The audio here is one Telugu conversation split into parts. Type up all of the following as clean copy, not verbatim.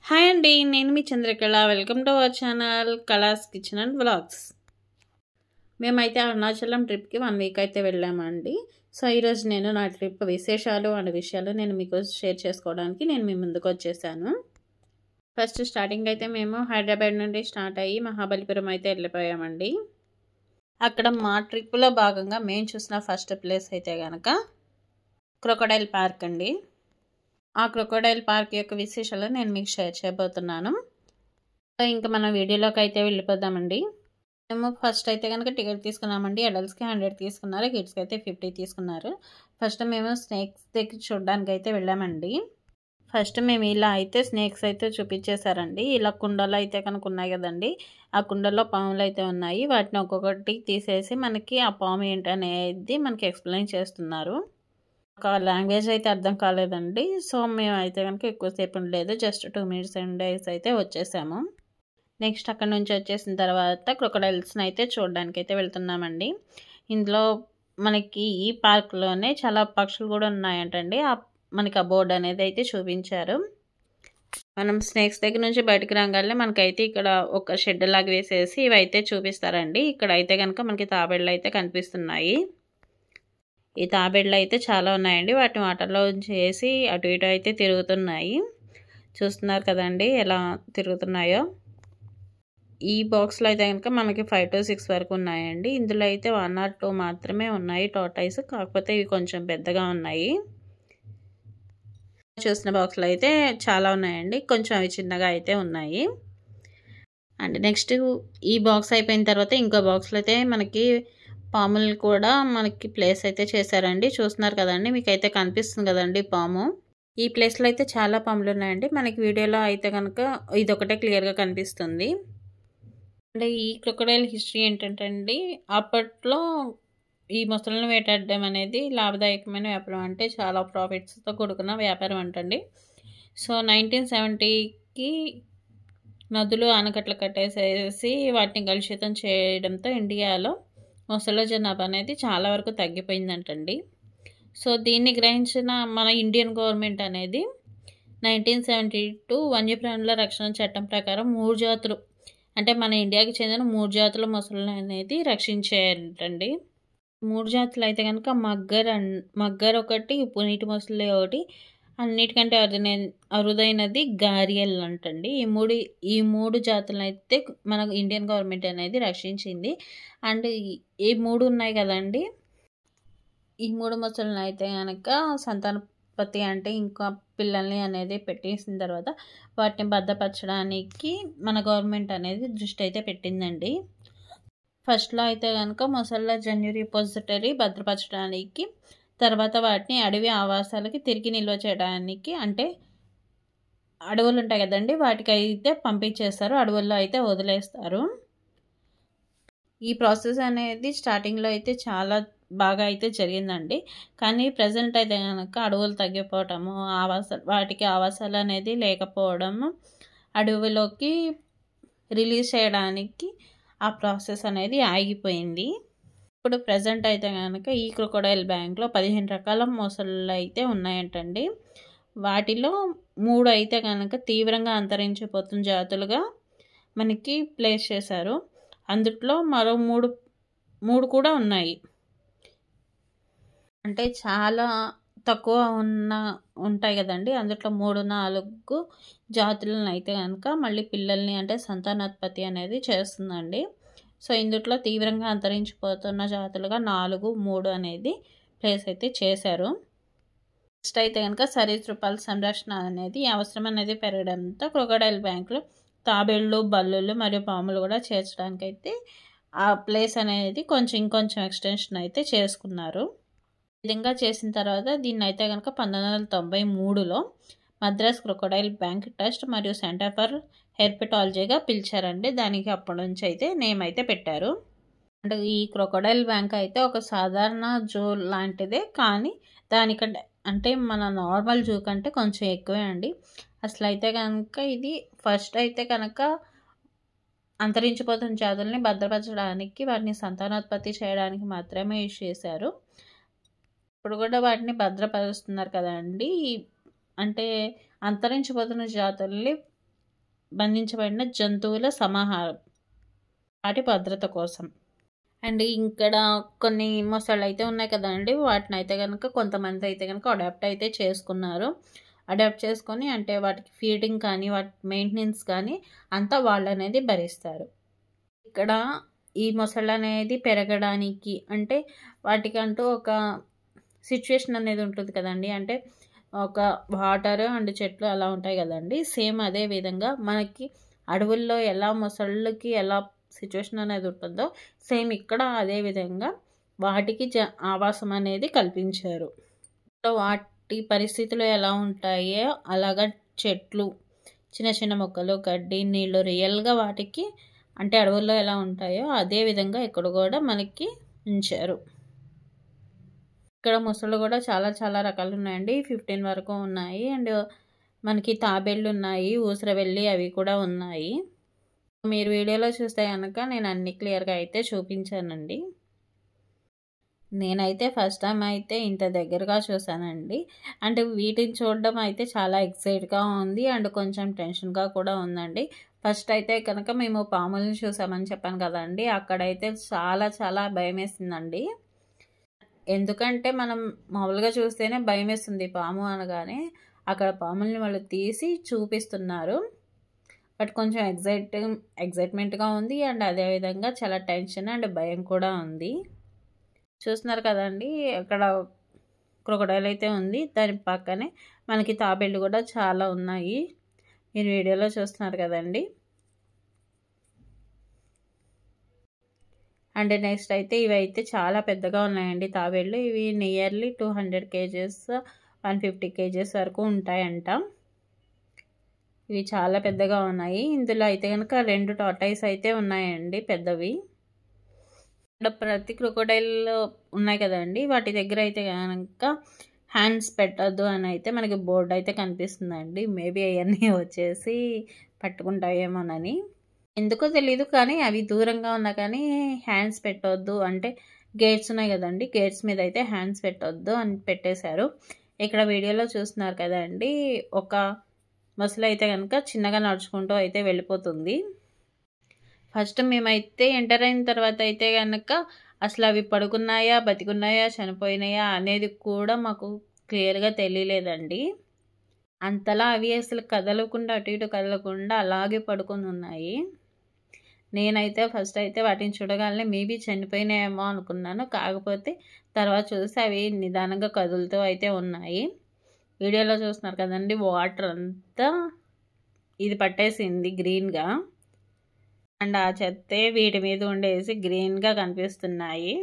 హాయ్ అండి, నేను మీ Chandrakala. Welcome to our channel Kala's kitchen and vlogs. మేమైతే అరుణాచలం ట్రిప్కి 1 వీక్ అయితే వెళ్ళామండి. సో ఈరోజు నేను నా ట్రిప్ విశేషాలు అండ్ విషయాలు నేను మీకు షేర్ చేసుకోవడానికి నేను మీ ముందుకు వచ్చేసాను. ఫస్ట్ స్టార్టింగ్ అయితే మేము హైదరాబాద్ నుండి స్టార్ట్ అయ్యి మహాబలిపురం అయితే వెళ్ళిపోయామండి. అక్కడ మా ట్రిప్లో భాగంగా మేము చూసిన ఫస్ట్ ప్లేస్ అయితే కనుక క్రొకోడైల్ పార్క్ అండి. ఆ క్రొకోడైల్ పార్క్ యొక్క విశేషాలు నేను మీకు షేర్ చేయబోతున్నాను. ఇంకా మన వీడియోలోకి అయితే వెళ్ళిపోదామండి. మేము ఫస్ట్ అయితే కనుక టికెట్ తీసుకున్నామండి. అడల్ట్స్కి 100 తీసుకున్నారు, కిడ్స్కి అయితే 50 తీసుకున్నారు. ఫస్ట్ మేము స్నేక్స్ దగ్గర చూడడానికి అయితే వెళ్ళామండి. ఫస్ట్ మేము ఇలా అయితే స్నేక్స్ అయితే చూపించేశారండి. ఇలా కుండలు అయితే కనుక ఉన్నాయి కదండి, ఆ కుండల్లో పాములు అయితే ఉన్నాయి. వాటిని ఒక్కొక్కటి తీసేసి మనకి ఆ పాము ఏంటనేది మనకి ఎక్స్ప్లెయిన్ చేస్తున్నారు. ఒక లాంగ్వేజ్ అయితే అర్థం కాలేదండి. సో మేము అయితే కనుక ఎక్కువసేపు ఉండలేదు, జస్ట్ 2 minutes డేస్ అయితే వచ్చేసాము. నెక్స్ట్ అక్కడ నుంచి వచ్చేసిన తర్వాత క్రొకోడైల్స్ని అయితే చూడడానికి అయితే వెళ్తున్నామండి. ఇందులో మనకి ఈ పార్క్లోనే చాలా పక్షులు కూడా ఉన్నాయంటండి. మనకి ఆ బోర్డు అనేది అయితే చూపించారు. మనం స్నేక్స్ దగ్గర నుంచి బయటకు రాగానే మనకైతే ఇక్కడ ఒక షెడ్ లాగా వేసేసి ఇవైతే చూపిస్తారండి. ఇక్కడ అయితే కనుక మనకి తాబేళ్ళు అయితే కనిపిస్తున్నాయి. ఈ తాబేళ్ళు అయితే చాలా ఉన్నాయండి. వాటిని వాటర్లో చేసి అటు ఇటు అయితే తిరుగుతున్నాయి. చూస్తున్నారు కదండి ఎలా తిరుగుతున్నాయో. ఈ బాక్స్లో అయితే కనుక మనకి 5 to 6 వరకు ఉన్నాయండి. ఇందులో అయితే 1 or 2 మాత్రమే ఉన్నాయి టార్టాయిస్, కాకపోతే ఇవి కొంచెం పెద్దగా ఉన్నాయి. చూసిన బాక్స్లో అయితే చాలా ఉన్నాయండి, కొంచెం అవి చిన్నగా అయితే ఉన్నాయి. అండ్ నెక్స్ట్ ఈ బాక్స్ అయిపోయిన తర్వాత ఇంకో బాక్స్లో అయితే మనకి పాములు కూడా మనకి ప్లేస్ అయితే చేశారండి. చూస్తున్నారు కదండి, మీకు అయితే కనిపిస్తుంది కదండి పాము. ఈ ప్లేస్లో అయితే చాలా పాములు ఉన్నాయండి. మనకి వీడియోలో అయితే కనుక ఇదొకటే క్లియర్గా కనిపిస్తుంది. అంటే ఈ క్రొకోడైల్ హిస్టరీ ఏంటంటే అండి, అప్పట్లో ఈ మొసళ్ళను వేటాడడం అనేది లాభదాయకమైన వ్యాపారం, అంటే చాలా ప్రాఫిట్స్తో కూడుకున్న వ్యాపారం అంటండి. సో 1970కి నదులు ఆనకట్టలు కట్టేసేసి వాటిని కలుషితం చేయడంతో ఇండియాలో మొసళ్ళ జనాభా అనేది చాలా వరకు తగ్గిపోయిందంటండి. సో దీన్ని గ్రహించిన మన ఇండియన్ గవర్నమెంట్ అనేది 1972 వన్యప్రాణుల రక్షణ చట్టం ప్రకారం 3 జాతులు, అంటే మన ఇండియాకి చెందిన 3 జాతుల మొసళ్ళను అనేది రక్షించారంటండి. 3 జాతులు అయితే కనుక మగ్గర్ ఒకటి, ఉప్పు నీటి మొసలి ఒకటి, అన్నిటికంటే అరుదైనది గారియల్ అంటండి. ఈ మూడు జాతులను అయితే మన ఇండియన్ గవర్నమెంట్ అనేది రక్షించింది. అండ్ ఈ 3 ఉన్నాయి కదండి, ఈ 3 మొసళ్ళను అయితే కనుక సంతానోత్పత్తి, అంటే ఇంకా పిల్లల్ని అనేది పెట్టేసిన తర్వాత వాటిని భద్రపరచడానికి మన గవర్నమెంట్ అనేది దృష్టి అయితే పెట్టిందండి. ఫస్ట్లో అయితే కనుక మొసళ్ళ జన్యు రిపోజిటరీ భద్రపరచడానికి, తర్వాత వాటిని అడవి ఆవాసాలకి తిరిగి నిల్వ చేయడానికి, అంటే అడవులు ఉంటాయి కదండి వాటికి అయితే పంపించేస్తారు, అడవుల్లో అయితే వదిలేస్తారు. ఈ ప్రాసెస్ అనేది స్టార్టింగ్లో అయితే చాలా బాగా అయితే జరిగిందండి. కానీ ప్రజెంట్ అయితే కనుక అడవులు తగ్గిపోవటము, వాటికి ఆవాసాలు అనేది లేకపోవడము, అడవిలోకి రిలీజ్ చేయడానికి ఆ ప్రాసెస్ అనేది ఆగిపోయింది. ఇప్పుడు ప్రజెంట్ అయితే కనుక ఈ క్రొకోడైల్ బ్యాంక్లో 15 రకాల మొసళ్ళు అయితే ఉన్నాయంటండి. వాటిలో 3 అయితే కనుక తీవ్రంగా అంతరించిపోతున్న జాతులుగా మనకి ప్లేస్ చేశారు. అందుట్లో మరో 3 కూడా ఉన్నాయి. అంటే చాలా తక్కువ ఉంటాయి కదండి, అందులో 3-4 జాతులను అయితే కనుక మళ్ళీ పిల్లల్ని, అంటే సంతానోత్పత్తి అనేది చేస్తుందండి. సో ఇందులో తీవ్రంగా అంతరించిపోతున్న జాతులుగా 4, 3 అనేది ప్లేస్ అయితే చేశారు. నెక్స్ట్ అయితే కనుక సరీసృపాల సంరక్షణ అనేది అవసరం అనేది పెరగడంతో క్రొకోడైల్ బ్యాంకులో తాబేళ్ళు, బల్లులు మరియు పాములు కూడా చేర్చడానికి అయితే ఆ ప్లేస్ అనేది ఇంకొంచెం ఎక్స్టెన్షన్ అయితే చేసుకున్నారు. ఈ విధంగా చేసిన తర్వాత దీన్ని అయితే కనుక 1993లో మద్రాస్ క్రొకోడైల్ బ్యాంక్ ట్రస్ట్ మరియు సెంటర్ ఫర్ హెర్పటాలజీగా పిలిచారండి. దానికి అప్పటి నుంచి అయితే నేమ్ అయితే పెట్టారు. అంటే ఈ క్రొకోడైల్ బ్యాంక్ అయితే ఒక సాధారణ జూ లాంటిదే, కానీ దానికంటే, అంటే మన నార్మల్ జూ కంటే కొంచెం ఎక్కువే అండి. అసలు అయితే కనుక ఇది ఫస్ట్ అయితే కనుక అంతరించిపోతున్న జాతుల్ని భద్రపరచడానికి, వాటిని సంతానోత్పత్తి చేయడానికి మాత్రమే యూజ్ చేశారు. ఇప్పుడు కూడా వాటిని భద్రపరుస్తున్నారు కదండి. అంటే అంతరించిపోతున్న జాతుల్ని బంధించబడిన జంతువుల సమాహారం వాటి భద్రత కోసం. అండ్ ఇక్కడ కొన్ని మొసళ్ళు అయితే ఉన్నాయి కదండి, వాటిని అయితే కనుక కొంతమంది అయితే కనుక అడాప్ట్ అయితే చేసుకున్నారు. అడాప్ట్ చేసుకొని అంటే వాటికి ఫీడింగ్ కానీ వాటి మెయింటెనెన్స్ కానీ అంతా వాళ్ళు అనేది భరిస్తారు. ఇక్కడ ఈ మొసళ్ళు అనేది పెరగడానికి అంటే వాటికంటూ ఒక సిచ్యువేషన్ అనేది ఉంటుంది కదండి. అంటే ఒక వాటర్ అండ్ చెట్లు అలా ఉంటాయి కదండి. సేమ్ అదే విధంగా మనకి అడవుల్లో ఎలా మొసళ్ళకి ఎలా సిచ్యువేషన్ అనేది ఉంటుందో సేమ్ ఇక్కడ అదే విధంగా వాటికి ఆవాసం అనేది కల్పించారు. వాటి పరిస్థితులు ఎలా ఉంటాయో అలాగా చెట్లు, చిన్న చిన్న మొక్కలు, గడ్డి, నీళ్ళు రియల్గా వాటికి అంటే అడవుల్లో ఎలా ఉంటాయో అదే విధంగా ఇక్కడ కూడా మనకి ఉంచారు. ఇక్కడ మొసళ్ళు కూడా చాలా చాలా రకాలు ఉన్నాయండి. 15 వరకు ఉన్నాయి. అండ్ మనకి తాబేళ్ళు ఉన్నాయి, ఊసరవెల్లి అవి కూడా ఉన్నాయి. మీరు వీడియోలో చూస్తే కనుక నేను అన్ని క్లియర్గా అయితే చూపించానండి. నేనైతే ఫస్ట్ టైం అయితే ఇంత దగ్గరగా చూసానండి. అంటే వీటిని చూడడం అయితే చాలా ఎక్సైట్గా ఉంది అండ్ కొంచెం టెన్షన్గా కూడా ఉందండి. ఫస్ట్ అయితే కనుక మేము పాములను చూసామని చెప్పాను కదండి, అక్కడైతే చాలా చాలా భయం వేసిందండి. ఎందుకంటే మనం మామూలుగా చూస్తేనే భయం వేస్తుంది పాము అనగానే, అక్కడ పాముల్ని వాళ్ళు తీసి చూపిస్తున్నారు. బట్ కొంచెం ఎగ్జైట్మెంట్గా ఉంది అండ్ అదేవిధంగా చాలా టెన్షన్ అండ్ భయం కూడా ఉంది. చూస్తున్నారు కదండి, అక్కడ క్రొకడైల్ అయితే ఉంది, దాని పక్కనే మనకి తాబేళ్ళు కూడా చాలా ఉన్నాయి. మీరు వీడియోలో చూస్తున్నారు కదండి. అండ్ నెక్స్ట్ అయితే ఇవి అయితే చాలా పెద్దగా ఉన్నాయండి తాబేళ్ళు. ఇవి నియర్లీ 200 kgs 150 kgs వరకు ఉంటాయంట. ఇవి చాలా పెద్దగా ఉన్నాయి. ఇందులో అయితే కనుక 2 టార్టాయిస్ అయితే ఉన్నాయండి పెద్దవి. ఇక్కడ ప్రతి క్రొకోడైల్ ఉన్నాయి కదండి, వాటి దగ్గర అయితే కనుక హ్యాండ్స్ పెట్టద్దు అని అయితే మనకి బోర్డు అయితే కనిపిస్తుందండి. మేబీ అవన్నీ వచ్చేసి పట్టుకుంటాయేమోనని, ఎందుకో తెలీదు. కానీ అవి దూరంగా ఉన్నా కానీ హ్యాండ్స్ పెట్టొద్దు అంటే గేట్స్ ఉన్నాయి కదండి, గేట్స్ మీద అయితే హ్యాండ్స్ పెట్టొద్దు అని పెట్టేశారు. ఇక్కడ వీడియోలో చూస్తున్నారు కదండి, ఒక మొసలు అయితే కనుక చిన్నగా నడుచుకుంటూ అయితే వెళ్ళిపోతుంది. ఫస్ట్ మేమైతే ఎంటర్ అయిన తర్వాత అయితే కనుక అసలు అవి పడుకున్నాయా, బతికున్నాయా, చనిపోయినాయా అనేది కూడా మాకు క్లియర్గా తెలియలేదండి. అంతలా అవి అసలు కదలకుండా అటు ఇటు కదలకుండా అలాగే పడుకొని ఉన్నాయి. నేనైతే ఫస్ట్ అయితే వాటిని చూడగానే మేబీ చనిపోయినాయేమో అనుకున్నాను. కాకపోతే తర్వాత చూస్తే అవి నిదానంగా కదులుతూ అయితే ఉన్నాయి. వీడియోలో చూస్తున్నారు కదండి, వాటర్ అంతా ఇది పట్టేసింది గ్రీన్గా. అండ్ ఆ చెత్తే వీటి మీద ఉండేసి గ్రీన్గా కనిపిస్తున్నాయి.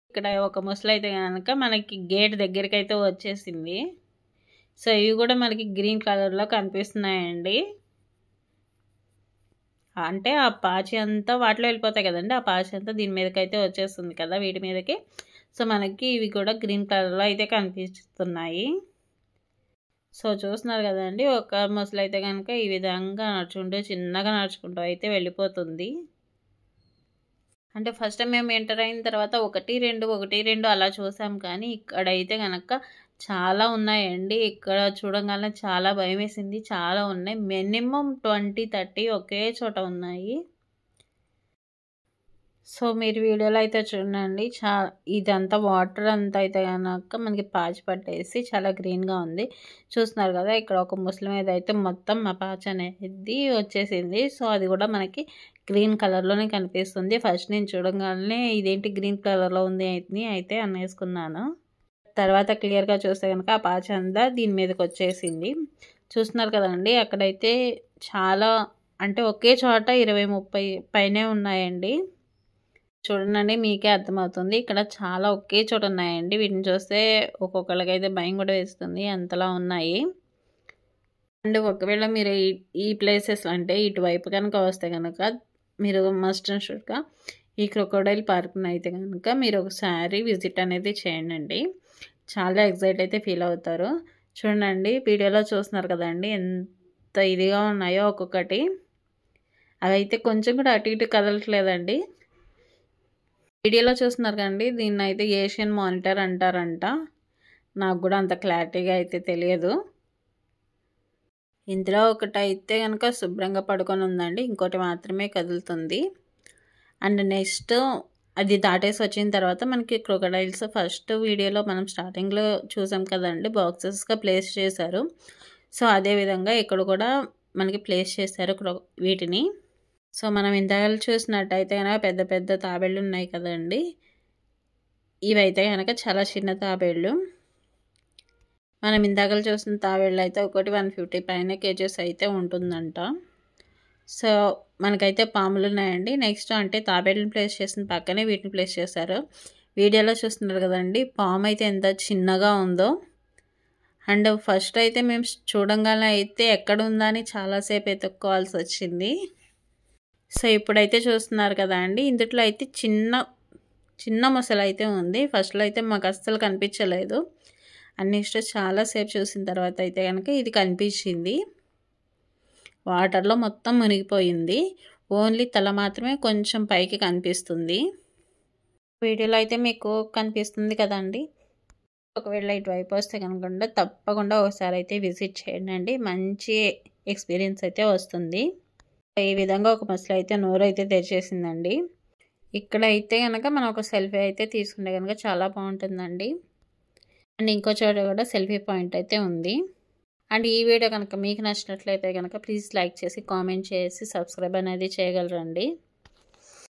ఇక్కడ ఒక ముసలి అయితే కనుక మనకి గేట్ దగ్గరికి అయితే వచ్చేసింది. సో ఇవి కూడా మనకి గ్రీన్ కలర్లో కనిపిస్తున్నాయండి. అంటే ఆ పాచి అంతా వాటిలో వెళ్ళిపోతాయి కదండి, ఆ పాచి అంతా దీని మీదకి అయితే వచ్చేస్తుంది కదా వీటి మీదకి. సో మనకి ఇవి కూడా గ్రీన్ కలర్లో అయితే కనిపిస్తున్నాయి. సో చూస్తున్నారు కదండి, ఒక ముసలి అయితే కనుక ఈ విధంగా నడుచుకుంటూ చిన్నగా నడుచుకుంటూ అయితే వెళ్ళిపోతుంది. అంటే ఫస్ట్ టైం మేము ఎంటర్ అయిన తర్వాత 1, 2 అలా చూసాం. కానీ ఇక్కడైతే కనుక చాలా ఉన్నాయండి. ఇక్కడ చూడగానే చాలా భయం వేసింది. చాలా ఉన్నాయి, మినిమం 20-30 ఒకే చోట ఉన్నాయి. సో మీరు వీడియోలో అయితే చూడండి, ఇదంతా వాటర్ అంతా అయితే కనుక మనకి పాచి పట్టేసి చాలా గ్రీన్గా ఉంది. చూస్తున్నారు కదా, ఇక్కడ ఒక ముస్లిం మీద అయితే మొత్తం ఆ పాచి అనేది వచ్చేసింది. సో అది కూడా మనకి గ్రీన్ కలర్లోనే కనిపిస్తుంది. ఫస్ట్ నేను చూడగానే ఇదేంటి గ్రీన్ కలర్లో ఉంది అయితే అనేసుకున్నాను. తర్వాత క్లియర్గా చూస్తే కనుక ఆ పాచి అంతా దీని మీదకి వచ్చేసింది. చూస్తున్నారు కదండి, అక్కడైతే చాలా అంటే ఒకే చోట 20-30 పైనే ఉన్నాయండి. చూడండి మీకే అర్థమవుతుంది, ఇక్కడ చాలా ఒకే చోట ఉన్నాయండి. వీటిని చూస్తే ఒక్కొక్కరికైతే భయం కూడా వేస్తుంది, అంతలా ఉన్నాయి. అండ్ ఒకవేళ మీరు ఈ ప్లేసెస్ అంటే ఇటువైపు కనుక వస్తే కనుక మీరు మస్ట్ అండ్ షుడ్గా ఈ క్రొకోడైల్ పార్క్ని అయితే కనుక మీరు ఒకసారి విజిట్ అనేది చేయండి. చాలా ఎక్సైట్ అయితే ఫీల్ అవుతారు. చూడండి వీడియోలో చూస్తున్నారు కదండి, ఎంత ఇదిగా ఉన్నాయో ఒక్కొక్కటి. అవైతే కొంచెం కూడా అటు ఇటు కదలట్లేదండి. వీడియోలో చూస్తున్నారు కదండి, దీన్ని అయితే ఏషియన్ మానిటర్ అంటారంట. నాకు కూడా అంత క్లారిటీగా అయితే తెలియదు. ఇందులో ఒకటైతే కనుక శుభ్రంగా పడుకొని ఉందండి, ఇంకోటి మాత్రమే కదులుతుంది. అండ్ నెక్స్ట్ అది దాటేసి వచ్చిన తర్వాత మనకి క్రొకడైల్స్ ఫస్ట్ వీడియోలో మనం స్టార్టింగ్లో చూసాం కదండి, బాక్సెస్గా ప్లేస్ చేశారు. సో అదేవిధంగా ఇక్కడ కూడా మనకి ప్లేస్ చేశారు వీటిని. సో మనం ఇందాక చూసినట్టయితే కనుక పెద్ద పెద్ద తాబేళ్ళు ఉన్నాయి కదండి, ఇవైతే కనుక చాలా చిన్న తాబేళ్ళు. మనం ఇందాక చూసిన తాబేళ్ళు అయితే ఒకటి 150 పైన కేజెస్ అయితే ఉంటుందంట. సో మనకైతే పాములు ఉన్నాయండి. నెక్స్ట్ అంటే తాబేళ్ళని ప్లేస్ చేసిన పక్కనే వీటిని ప్లేస్ చేశారు. వీడియోలో చూస్తున్నారు కదండి, పాము అయితే ఎంత చిన్నగా ఉందో. అండ్ ఫస్ట్ అయితే మేము చూడంగానే అయితే ఎక్కడ ఉందా అని చాలాసేపు ఎత్తుక్కోవాల్సి వచ్చింది. సో ఇప్పుడైతే చూస్తున్నారు కదా అండి, ఇందులో అయితే చిన్న మొసలు అయితే ఉంది. ఫస్ట్లో అయితే మాకు అస్సలు కనిపించలేదు. అండ్ నెక్స్ట్ చాలాసేపు చూసిన తర్వాత అయితే కనుక ఇది కనిపించింది. వాటర్లో మొత్తం మునిగిపోయింది, ఓన్లీ తల మాత్రమే కొంచెం పైకి కనిపిస్తుంది. వీడియోలో అయితే మీకు కనిపిస్తుంది కదండి. ఒకవేళ ఇటువైపు వస్తే కనుక తప్పకుండా ఒకసారి అయితే విజిట్ చేయండి, మంచి ఎక్స్పీరియన్స్ అయితే వస్తుంది. ఈ విధంగా ఒక మొసలి అయితే నోరు అయితే తెరిచేసిందండి. ఇక్కడ అయితే కనుక మనం ఒక సెల్ఫీ అయితే తీసుకుంటే కనుక చాలా బాగుంటుందండి. అండ్ ఇంకో చోట కూడా సెల్ఫీ పాయింట్ అయితే ఉంది. అండ్ ఈ వీడియో కనుక మీకు నచ్చినట్లయితే కనుక ప్లీజ్ లైక్ చేసి కామెంట్ చేసి సబ్స్క్రైబ్ అనేది చేయగలరండి.